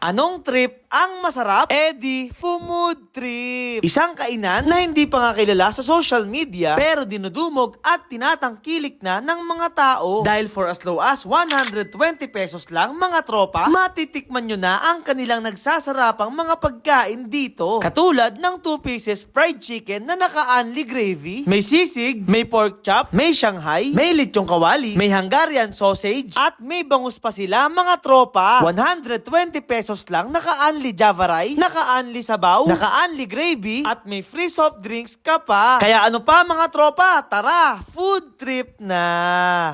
Anong trip ang masarap? Edi Food Trip. Isang kainan na hindi pa nga kilala sa social media pero dinudumog at tinatangkilik na ng mga tao. Dahil for as low as 120 pesos lang mga tropa, matitikman nyo na ang kanilang nagsasarapang mga pagkain dito. Katulad ng 2 pieces fried chicken na naka-unli gravy, may sisig, may pork chop, may Shanghai, may lechong kawali, may Hungarian sausage, at may bangus pa sila mga tropa. 120 pesos lang, naka-unli Java rice, naka-unli sabaw, naka-unli gravy, at may free soft drinks ka pa. Kaya ano pa mga tropa, tara, food trip na!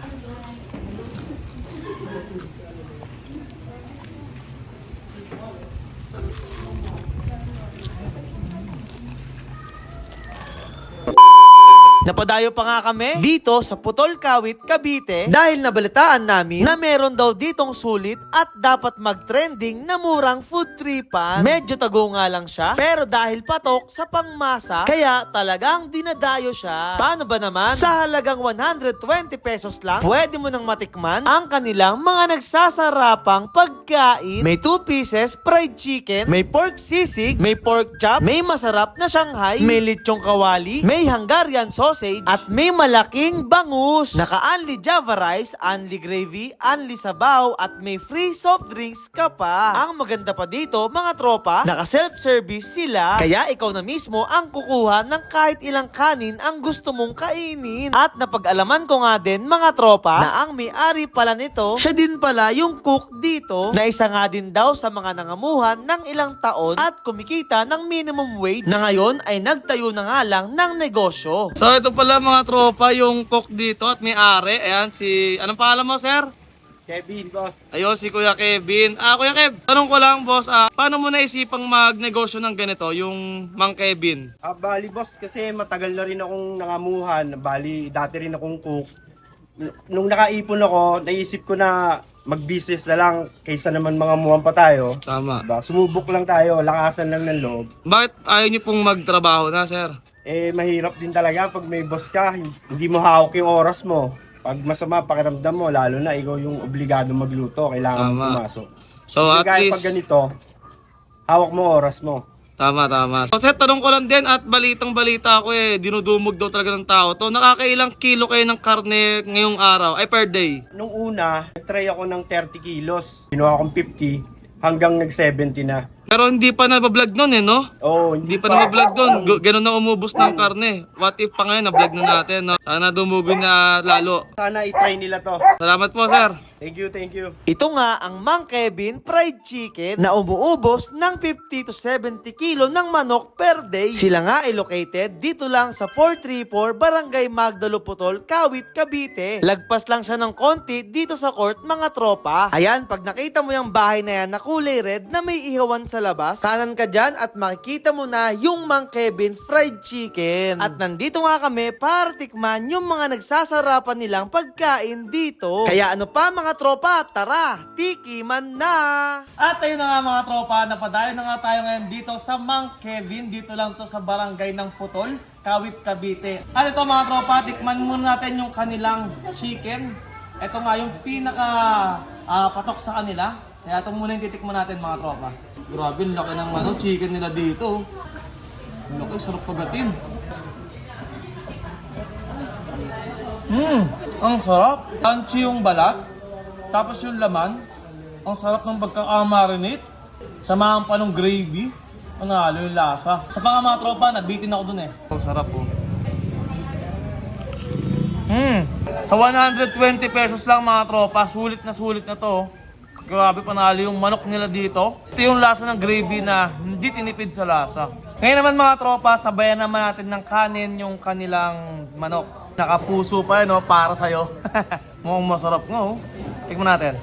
Napadayo pa nga kami dito sa Putol Kawit, Cavite dahil nabalitaan namin na meron daw ditong sulit at dapat mag-trending na murang food tripan. Medyo tago nga lang siya pero dahil patok sa pangmasa kaya talagang dinadayo siya. Paano ba naman? Sa halagang 120 pesos lang pwede mo nang matikman ang kanilang mga nagsasarapang pagkain. May 2 pieces fried chicken, may pork sisig, may pork chop, may masarap na Shanghai, may lechong kawali, may Hungarian sausage, at may malaking bangus. Naka-unli Java rice, unli gravy, unli sabaw, at may free soft drinks ka pa. Ang maganda pa dito, mga tropa, naka-self-service sila. Kaya ikaw na mismo ang kukuha ng kahit ilang kanin ang gusto mong kainin. At napag-alaman ko nga din, mga tropa, na ang may-ari pala nito, siya din pala yung cook dito, na isa nga din daw sa mga nangamuhan ng ilang taon at kumikita ng minimum wage na ngayon ay nagtayo na nga lang ng negosyo. So ito pala mga tropa yung cook dito at may-ari. Ayan si, anong pangalan mo sir? Kevin, boss. Ayun si Kuya Kevin. Kuya Kev, tanong ko lang boss, paano mo naisipang magnegosyo ng ganito, yung Mang Kevin? Bali, boss, kasi matagal na rin akong nangamuhan. Bali, dati rin akong cook. Nung nakaipon ako, naisip ko na mag-business na lang kaysa naman mga muhan pa tayo. Tama. Diba? Sumubok lang tayo, lakasan lang ng loob. Bakit ayaw niyo pong magtrabaho na sir? Mahirap din talaga pag may boss ka, hindi mo hawak yung oras mo. Pag masama pakiramdam mo, lalo na ikaw yung obligado magluto, kailangan mo pumasok. So at least, pag ganito, hawak mo oras mo. tama. So sir, tanong ko lang din at balitang balita ko dinudumog daw talaga ng tao to. Nakakailang kilo kayo ng karne ngayong araw, ay per day? Nung una, nag-try ako ng 30 kilos. Kinuha akong 50 hanggang nag-70 na. Pero hindi pa nabablog nun no? Oo, Hindi pa nabablog dun. Ganun na umubos ng karne. What if pa ngayon nablog na natin, no? Sana dumugin na lalo. Sana i-try nila to. Salamat po sir. Thank you. Ito nga ang Mang Kevin fried chicken na umuubos ng 50 to 70 kilo ng manok per day. Sila nga ay located dito lang sa 434 Barangay Magdalo Putol, Kawit, Cavite. Lagpas lang siya ng konti dito sa court mga tropa. Ayan, pag nakita mo yung bahay na yan na kulay red na may ihawan sa labas, kanan ka dyan at makikita mo na yung Mang Kevin fried chicken. At nandito nga kami para tikman yung mga nagsasarapan nilang pagkain dito. Kaya ano pa mga tropa, tara, tikiman na! At ayun na nga mga tropa, napadayo na nga tayo ngayon dito sa Mang Kevin. Dito lang to sa barangay ng Putol, Kawit, Cavite. At ito mga tropa, tikman muna natin yung kanilang chicken. Ito nga yung pinaka patok sa kanila. Kaya ito muna yung titikman natin mga tropa. Grabe, laki ng chicken nila dito. Laki, sarap pagatin. Ang sarap. Crunchy yung balat. Tapos yung laman, ang sarap ng pagkaka-marinate. Samahan pa ng gravy. Panalo yung lasa. Sa mga tropa, nabitin ako dun Ang sarap po. Sa 120 pesos lang mga tropa, sulit na to. Grabe, panalo yung manok nila dito. Ito yung lasa ng gravy na hindi tinipid sa lasa. Ngayon naman mga tropa, sabayan naman natin ng kanin yung kanilang manok. Nakapuso pa para sa'yo. Mukhang masarap nga Tingnan natin.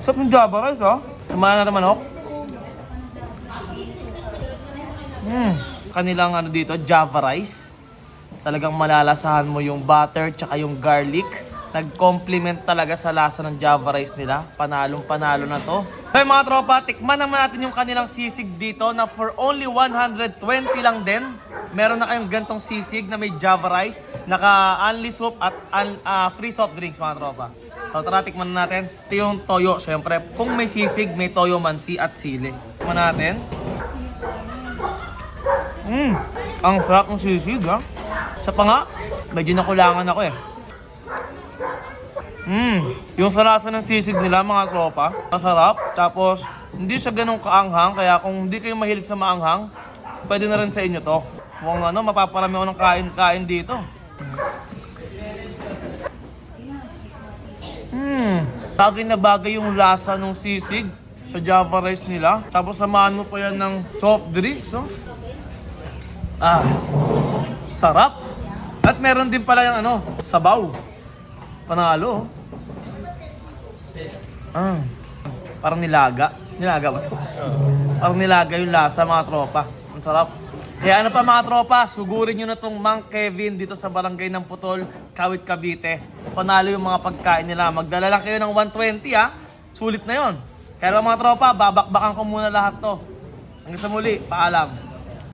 Sarap ng Java rice Samahan natin manok. Kanilang dito, Java rice. Talagang malalasahan mo yung butter tsaka yung garlic. Nag-complement talaga sa lasa ng Java rice nila. Panalong-panalo na to. Okay mga tropa, tikman naman natin yung kanilang sisig dito na for only 120 lang din. Meron na kayong gantong sisig na may Java rice, naka-unli soup at free soft drinks mga tropa. So tara, tikman na natin. Ito yung toyo, syempre. Kung may sisig, may toyo mansi at sili. Tikman natin. Ang sarap ng sisig, ha? Sa pa nga, medyo nakulangan ako eh. Yung salasa ng sisig nila, mga tropa, masarap. Tapos, hindi siya ganun kaanghang. Kaya kung hindi kayo mahilig sa maanghang, pwede na rin sa inyo to. Kung ano, mapaparami ako ng kain-kain dito. Bagay na bagay yung lasa ng sisig sa Java rice nila. Tapos samahan mo pa yan ng soft drinks, no? Sarap. At meron din pala yung ano, sabaw. Panalo. Parang nilaga. Nilaga ba? Parang nilaga yung lasa, mga tropa. Ang sarap. Kaya ano pa, mga tropa, sugurin nyo na tong Mang Kevin dito sa barangay ng Putol, Kawit, Cavite. Panalo yung mga pagkain nila. Magdala lang kayo ng 120, ha? Sulit na yon. Kaya mga tropa, babakbakan ko muna lahat to. Hanggang sa muli, paalam.